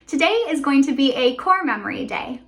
Today is going to be a core memory day.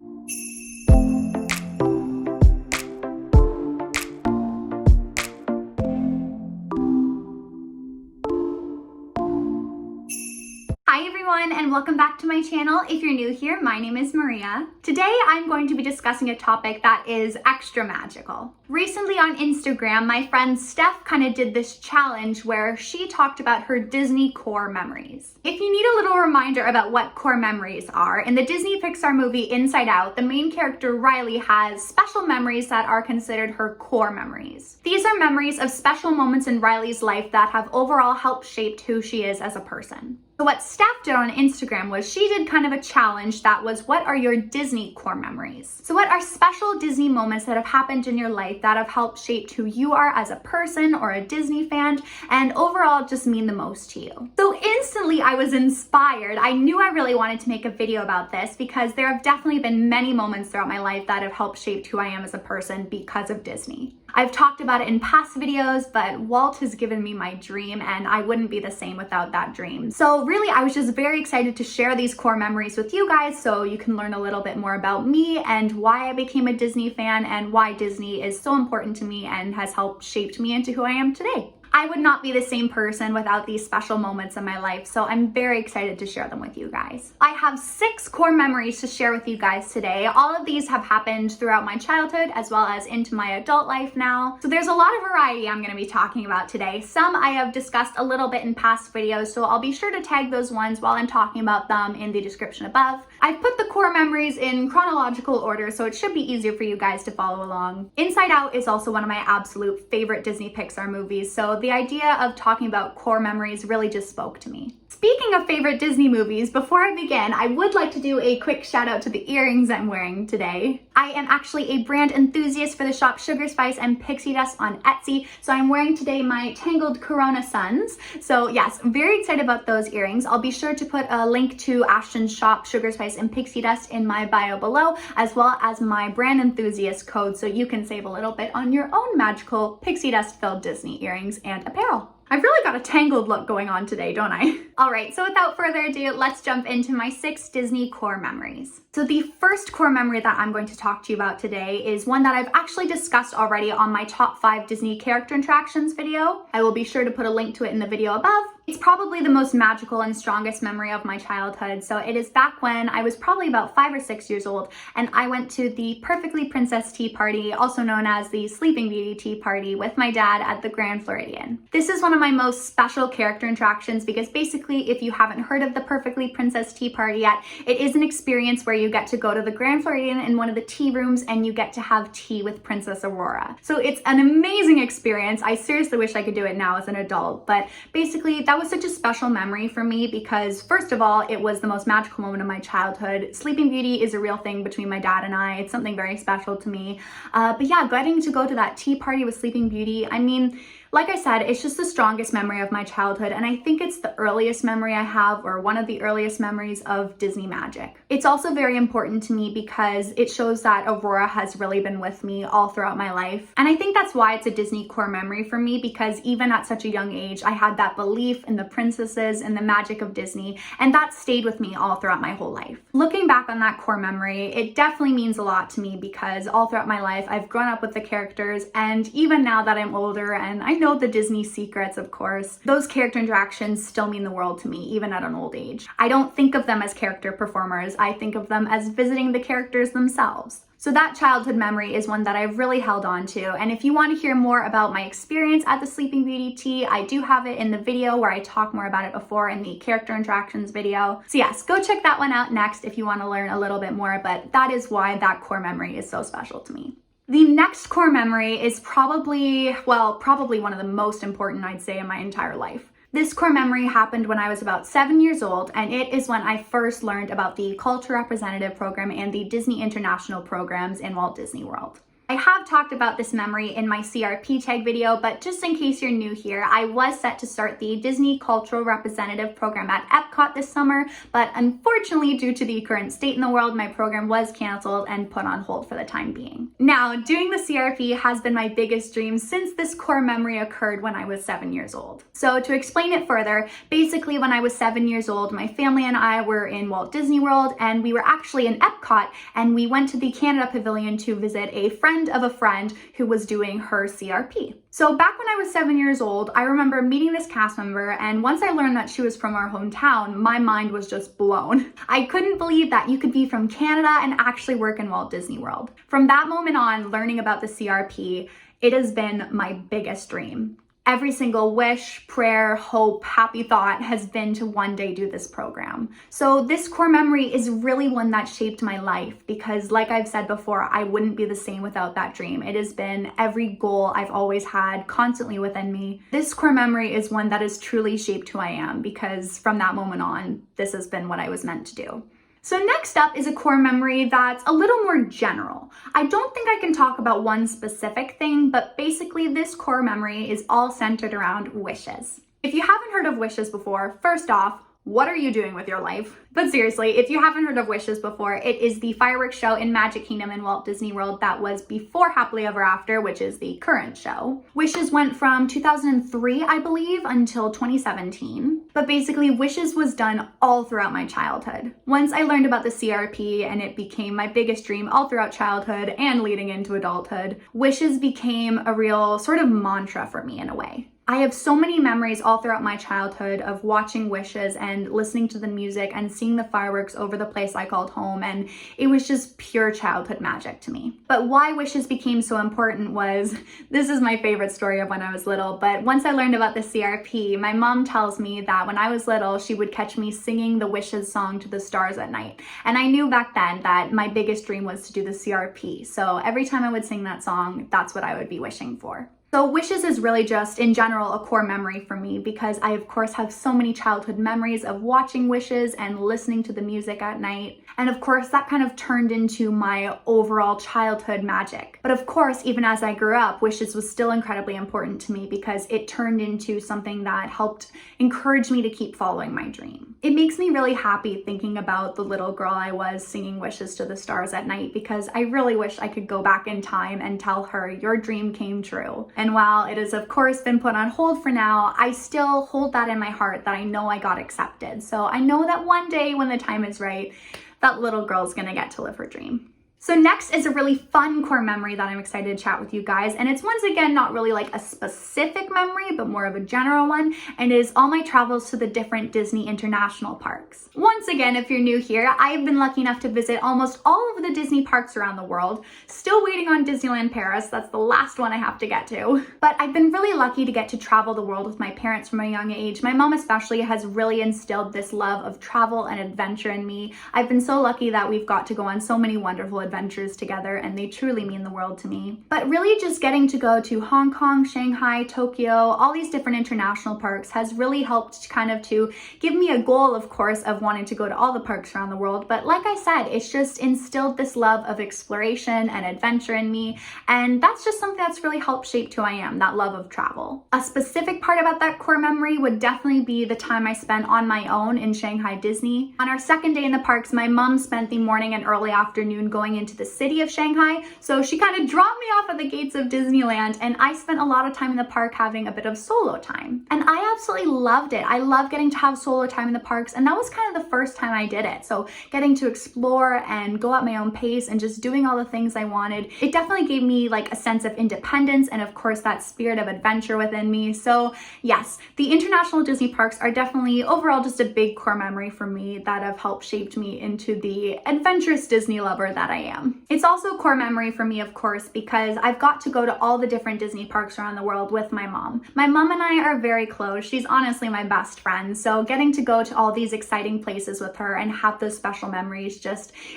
Hi everyone, and welcome back to my channel. If you're new here, my name is Maria. Today I'm going to be discussing a topic that is extra magical. Recently on Instagram, my friend Steph kind of did this challenge where she talked about her Disney core memories. If you need a little reminder about what core memories are, in the Disney Pixar movie Inside Out, the main character Riley has special memories that are considered her core memories. These are memories of special moments in Riley's life that have overall helped shape who she is as a person. So what Steph did on Instagram was she did kind of a challenge that was, what are your Disney core memories? So what are special Disney moments that have happened in your life that have helped shape who you are as a person or a Disney fan, and overall just mean the most to you? So instantly I was inspired. I knew I really wanted to make a video about this because there have definitely been many moments throughout my life that have helped shape who I am as a person because of Disney. I've talked about it in past videos, but Walt has given me my dream and I wouldn't be the same without that dream. So really, I was just very excited to share these core memories with you guys so you can learn a little bit more about me and why I became a Disney fan and why Disney is so important to me and has helped shape me into who I am today. I would not be the same person without these special moments in my life, so I'm very excited to share them with you guys. I have 6 core memories to share with you guys today. All of these have happened throughout my childhood as well as into my adult life now. So there's a lot of variety I'm going to be talking about today. Some I have discussed a little bit in past videos, so I'll be sure to tag those ones while I'm talking about them in the description above. I've put the core memories in chronological order, so it should be easier for you guys to follow along. Inside Out is also one of my absolute favorite Disney Pixar movies, so the idea of talking about core memories really just spoke to me. Speaking of favorite Disney movies, before I begin, I would like to do a quick shout out to the earrings I'm wearing today. I am actually a brand enthusiast for the shop Sugar Spice and Pixie Dust on Etsy, so I'm wearing today my Tangled Corona Suns. So yes, I'm very excited about those earrings. I'll be sure to put a link to Ashton's shop Sugar Spice and Pixie Dust in my bio below, as well as my brand enthusiast code so you can save a little bit on your own magical pixie dust filled Disney earrings and apparel. I've really got a tangled look going on today, don't I? All right, so without further ado, let's jump into my 6 Disney core memories. So the first core memory that I'm going to talk to you about today is one that I've actually discussed already on my top 5 Disney character interactions video. I will be sure to put a link to it in the video above. It's probably the most magical and strongest memory of my childhood. So it is back when I was probably about 5 or 6 years old and I went to the Perfectly Princess Tea Party, also known as the Sleeping Beauty Tea Party, with my dad at the Grand Floridian. This is one of my most special character interactions because basically, if you haven't heard of the Perfectly Princess Tea Party yet, it is an experience where you get to go to the Grand Floridian in one of the tea rooms and you get to have tea with Princess Aurora. So it's an amazing experience. I seriously wish I could do it now as an adult, but basically that was such a special memory for me because first of all, it was the most magical moment of my childhood. Sleeping Beauty is a real thing between my dad and I. It's something very special to me. But yeah, getting to go to that tea party with Sleeping Beauty, I mean, like I said, it's just the strongest memory of my childhood, and I think it's the earliest memory I have, or one of the earliest memories of Disney magic. It's also very important to me because it shows that Aurora has really been with me all throughout my life. And I think that's why it's a Disney core memory for me, because even at such a young age, I had that belief in the princesses and the magic of Disney, and that stayed with me all throughout my whole life. Looking back on that core memory, it definitely means a lot to me because all throughout my life, I've grown up with the characters, and even now that I'm older and I know the Disney secrets, of course, those character interactions still mean the world to me, even at an old age. I don't think of them as character performers. I think of them as visiting the characters themselves. So that childhood memory is one that I've really held on to. And if you want to hear more about my experience at the Sleeping Beauty Tea, I do have it in the video where I talk more about it before in the character interactions video. So yes, go check that one out next if you want to learn a little bit more, but that is why that core memory is so special to me. The next core memory is probably one of the most important, I'd say, in my entire life. This core memory happened when I was about 7 years old, and it is when I first learned about the Culture Representative Program and the Disney International programs in Walt Disney World. I have talked about this memory in my CRP tag video, but just in case you're new here, I was set to start the Disney Cultural Representative program at Epcot this summer, but unfortunately, due to the current state in the world, my program was canceled and put on hold for the time being. Now, doing the CRP has been my biggest dream since this core memory occurred when I was 7 years old. So to explain it further, basically when I was 7 years old, my family and I were in Walt Disney World, and we were actually in Epcot, and we went to the Canada Pavilion to visit a friend of a friend who was doing her CRP. So back when I was 7 years old, I remember meeting this cast member, and once I learned that she was from our hometown, my mind was just blown. I couldn't believe that you could be from Canada and actually work in Walt Disney World. From that moment on, learning about the CRP, it has been my biggest dream. Every single wish, prayer, hope, happy thought has been to one day do this program. So this core memory is really one that shaped my life because, like I've said before, I wouldn't be the same without that dream. It has been every goal I've always had constantly within me. This core memory is one that has truly shaped who I am because from that moment on, this has been what I was meant to do. So next up is a core memory that's a little more general. I don't think I can talk about one specific thing, but basically this core memory is all centered around wishes. If you haven't heard of wishes before, first off, what are you doing with your life? But seriously, if you haven't heard of Wishes before, it is the fireworks show in Magic Kingdom in Walt Disney World that was before Happily Ever After, which is the current show. Wishes went from 2003, I believe, until 2017. But basically, Wishes was done all throughout my childhood. Once I learned about the CRP and it became my biggest dream all throughout childhood and leading into adulthood, Wishes became a real sort of mantra for me in a way. I have so many memories all throughout my childhood of watching Wishes and listening to the music and seeing the fireworks over the place I called home, and it was just pure childhood magic to me. But why Wishes became so important was, this is my favorite story of when I was little, but once I learned about the CRP, my mom tells me that when I was little, she would catch me singing the Wishes song to the stars at night. And I knew back then that my biggest dream was to do the CRP. So every time I would sing that song, that's what I would be wishing for. So Wishes is really just, in general, a core memory for me because I, of course, have so many childhood memories of watching Wishes and listening to the music at night. And of course, that kind of turned into my overall childhood magic. But of course, even as I grew up, Wishes was still incredibly important to me because it turned into something that helped encourage me to keep following my dream. It makes me really happy thinking about the little girl I was singing Wishes to the stars at night because I really wish I could go back in time and tell her, your dream came true. And while it has, of course, been put on hold for now, I still hold that in my heart that I know I got accepted. So I know that one day when the time is right, that little girl's gonna get to live her dream. So next is a really fun core memory that I'm excited to chat with you guys. And it's once again, not really like a specific memory, but more of a general one. And it is all my travels to the different Disney international parks. Once again, if you're new here, I've been lucky enough to visit almost all of the Disney parks around the world. Still waiting on Disneyland Paris. That's the last one I have to get to. But I've been really lucky to get to travel the world with my parents from a young age. My mom especially has really instilled this love of travel and adventure in me. I've been so lucky that we've got to go on so many wonderful adventures together, and they truly mean the world to me. But really just getting to go to Hong Kong, Shanghai, Tokyo, all these different international parks has really helped to give me a goal, of course, of wanting to go to all the parks around the world. But like I said, it's just instilled this love of exploration and adventure in me, and that's just something that's really helped shape who I am, that love of travel. A specific part about that core memory would definitely be the time I spent on my own in Shanghai Disney. On our second day in the parks, my mom spent the morning and early afternoon going into the city of Shanghai, so she kind of dropped me off at the gates of Disneyland, and I spent a lot of time in the park having a bit of solo time. And I absolutely loved it. I love getting to have solo time in the parks, and that was kind of the first time I did it. So getting to explore and go at my own pace and just doing all the things I wanted, it definitely gave me like a sense of independence and of course that spirit of adventure within me. So yes, the international Disney parks are definitely overall just a big core memory for me that have helped shaped me into the adventurous Disney lover that I am. It's also a core memory for me, of course, because I've got to go to all the different Disney parks around the world with my mom. My mom and I are very close. She's honestly my best friend. So getting to go to all these exciting places with her and have those special memories,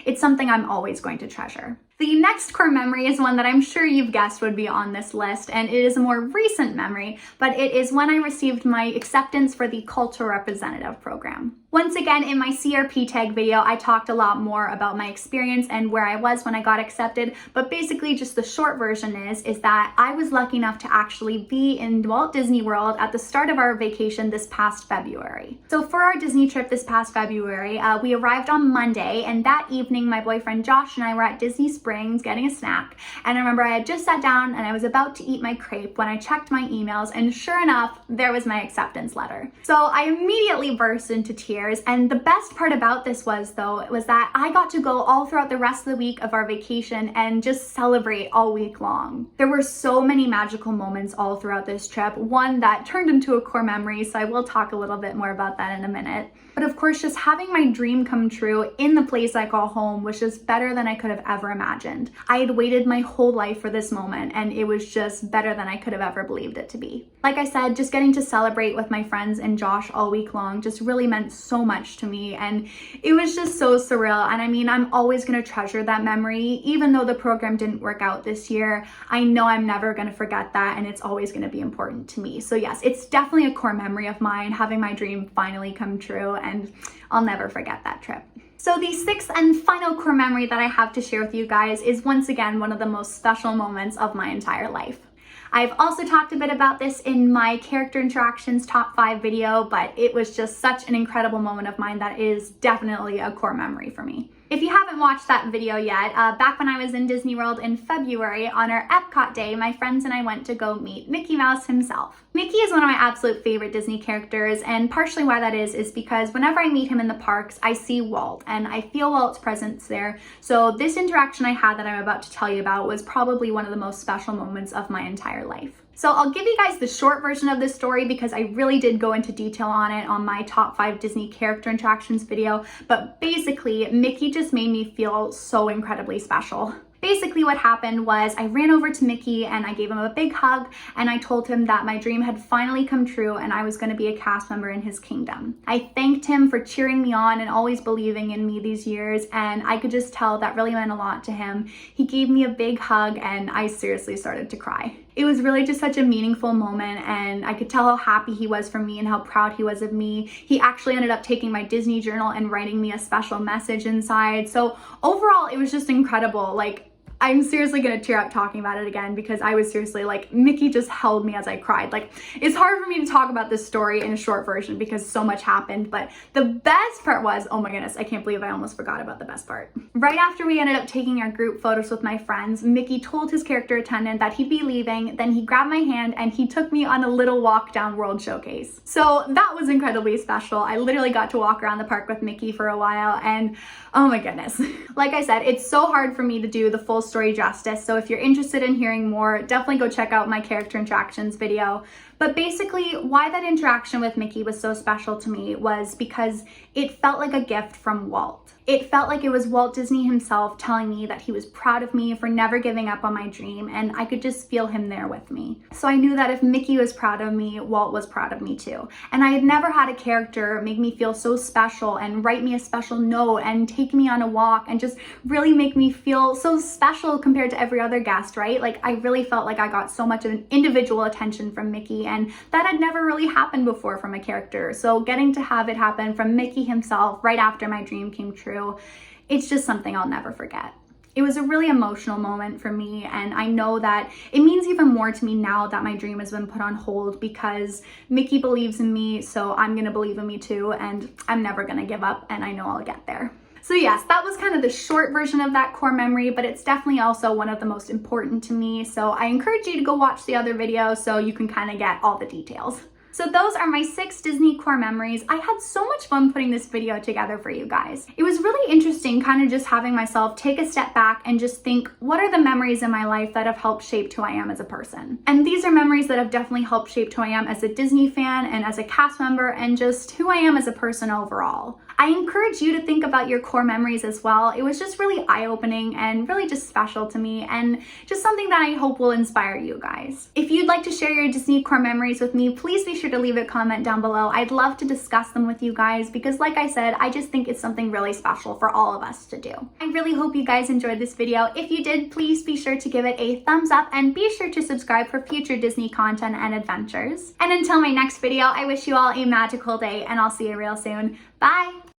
it's something I'm always going to treasure. The next core memory is one that I'm sure you've guessed would be on this list, and it is a more recent memory, but it is when I received my acceptance for the Cultural Representative program. Once again, in my CRP tag video, I talked a lot more about my experience and where I was when I got accepted, but basically just the short version is that I was lucky enough to actually be in Walt Disney World at the start of our vacation this past February. So for our Disney trip this past February, we arrived on Monday, and that evening my boyfriend Josh and I were at Disney Springs getting a snack, and I remember I had just sat down and I was about to eat my crepe when I checked my emails, and sure enough, there was my acceptance letter. So I immediately burst into tears. And the best part about this was that I got to go all throughout the rest of the week of our vacation and just celebrate all week long. There were so many magical moments all throughout this trip, one that turned into a core memory, so I will talk a little bit more about that in a minute. But of course, just having my dream come true in the place I call home was just better than I could have ever imagined. I had waited my whole life for this moment, and it was just better than I could have ever believed it to be. Like I said, just getting to celebrate with my friends and Josh all week long just really meant so much to me, and it was just so surreal. And I mean, I'm always going to treasure that memory. Even though the program didn't work out this year, I know I'm never going to forget that, and it's always going to be important to me. So yes, it's definitely a core memory of mine, having my dream finally come true, and I'll never forget that trip. So the sixth and final core memory that I have to share with you guys is once again one of the most special moments of my entire life. I've also talked a bit about this in my character interactions top 5 video, but it was just such an incredible moment of mine that is definitely a core memory for me. If you haven't watched that video yet, back when I was in Disney World in February on our Epcot day, my friends and I went to go meet Mickey Mouse himself. Mickey is one of my absolute favorite Disney characters, and partially why that is because whenever I meet him in the parks, I see Walt and I feel Walt's presence there. So this interaction I had that I'm about to tell you about was probably one of the most special moments of my entire life. So I'll give you guys the short version of this story because I really did go into detail on it on my top 5 Disney character interactions video, but basically Mickey just made me feel so incredibly special. Basically what happened was I ran over to Mickey and I gave him a big hug, and I told him that my dream had finally come true and I was going to be a cast member in his kingdom. I thanked him for cheering me on and always believing in me these years, and I could just tell that really meant a lot to him. He gave me a big hug and I seriously started to cry. It was really just such a meaningful moment, and I could tell how happy he was for me and how proud he was of me. He actually ended up taking my Disney journal and writing me a special message inside. So overall, it was just incredible. Like, I'm seriously gonna tear up talking about it again because I was seriously like, Mickey just held me as I cried. Like, it's hard for me to talk about this story in a short version because so much happened, but the best part was, oh my goodness, I can't believe I almost forgot about the best part. Right after we ended up taking our group photos with my friends, Mickey told his character attendant that he'd be leaving, then he grabbed my hand and he took me on a little walk down World Showcase. So that was incredibly special. I literally got to walk around the park with Mickey for a while, and oh my goodness. Like I said, it's so hard for me to do the full story justice, so if you're interested in hearing more, definitely go check out my character interactions video. But basically, why that interaction with Mickey was so special to me was because it felt like a gift from Walt. It felt like it was Walt Disney himself telling me that he was proud of me for never giving up on my dream, and I could just feel him there with me. So I knew that if Mickey was proud of me, Walt was proud of me too. And I had never had a character make me feel so special and write me a special note and take me on a walk and just really make me feel so special compared to every other guest, right? Like, I really felt like I got so much of an individual attention from Mickey, and that had never really happened before from a character. So getting to have it happen from Mickey himself right after my dream came true, it's just something I'll never forget. It was a really emotional moment for me, and I know that it means even more to me now that my dream has been put on hold because Mickey believes in me, so I'm gonna believe in me too, and I'm never gonna give up, and I know I'll get there. So yes, that was kind of the short version of that core memory, but it's definitely also one of the most important to me, so I encourage you to go watch the other video so you can kind of get all the details. So those are my 6 Disney core memories. I had so much fun putting this video together for you guys. It was really interesting kind of just having myself take a step back and just think, what are the memories in my life that have helped shape who I am as a person? And these are memories that have definitely helped shape who I am as a Disney fan and as a cast member and just who I am as a person overall. I encourage you to think about your core memories as well. It was just really eye-opening and really just special to me, and just something that I hope will inspire you guys. If you'd like to share your Disney core memories with me, please be sure to leave a comment down below. I'd love to discuss them with you guys because, like I said, I just think it's something really special for all of us to do. I really hope you guys enjoyed this video. If you did, please be sure to give it a thumbs up and be sure to subscribe for future Disney content and adventures. And until my next video, I wish you all a magical day, and I'll see you real soon. Bye!